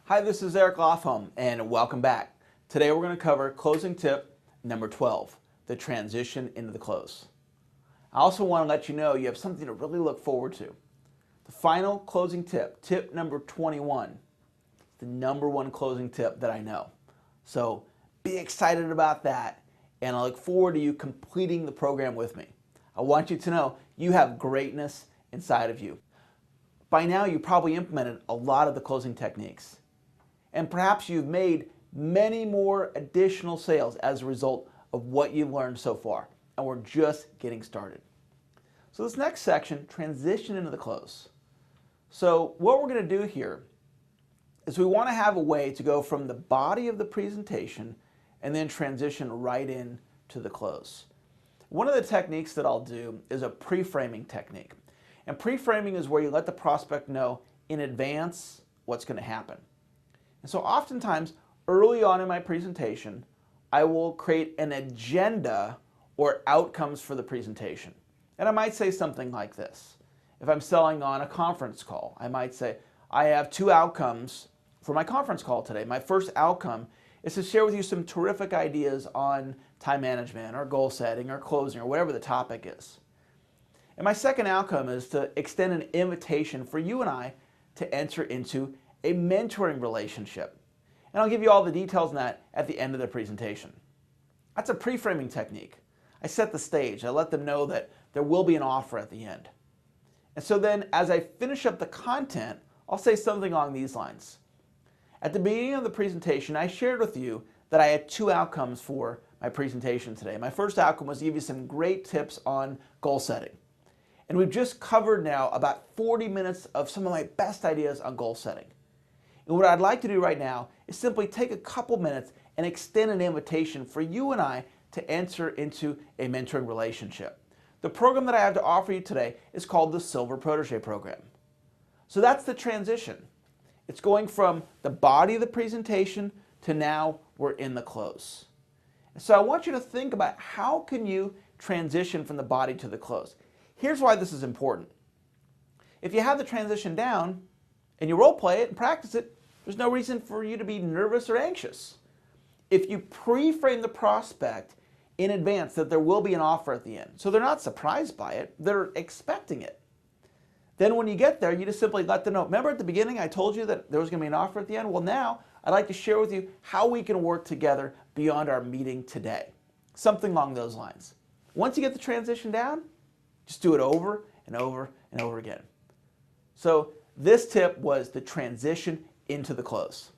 Hi, this is Lofholm, and welcome back. Today we're going to cover closing tip number 12, the transition into the close. I also want to let you know you have something to really look forward to. The final closing tip, tip number 21, the number one closing tip that I know. So be excited about that, and I look forward to you completing the program with me. I want you to know you have greatness inside of you. By now you probably implemented a lot of the closing techniques. And perhaps you've made many more additional sales as a result of what you've learned so far. And we're just getting started. So this next section, transition into the close. So what we're going to do here is we want to have a way to go from the body of the presentation and then transition right in to the close. One of the techniques that I'll do is a pre-framing technique. And pre-framing is where you let the prospect know in advance what's going to happen. And so oftentimes, early on in my presentation, I will create an agenda or outcomes for the presentation. And I might say something like this. If I'm selling on a conference call, I might say, I have 2 outcomes for my conference call today. My first outcome is to share with you some terrific ideas on time management or goal setting or closing or whatever the topic is. And my second outcome is to extend an invitation for you and I to enter into a mentoring relationship. And I'll give you all the details on that at the end of the presentation. That's a pre-framing technique. I set the stage. I let them know that there will be an offer at the end. And so then as I finish up the content, I'll say something along these lines. At the beginning of the presentation, I shared with you that I had 2 outcomes for my presentation today. My first outcome was to give you some great tips on goal setting. And we've just covered now about 40 minutes of some of my best ideas on goal setting. And what I'd like to do right now is simply take a couple minutes and extend an invitation for you and I to enter into a mentoring relationship. The program that I have to offer you today is called the Silver Protege Program. So that's the transition. It's going from the body of the presentation to now we're in the close. So I want you to think about how can you transition from the body to the close. Here's why this is important. If you have the transition down and you role play it and practice it, there's no reason for you to be nervous or anxious. If you pre-frame the prospect in advance that there will be an offer at the end, so they're not surprised by it, they're expecting it. Then when you get there, you just simply let them know, remember at the beginning I told you that there was going to be an offer at the end? Well, now I'd like to share with you how we can work together beyond our meeting today. Something along those lines. Once you get the transition down, just do it over and over and over again. So this tip was the transition into the close.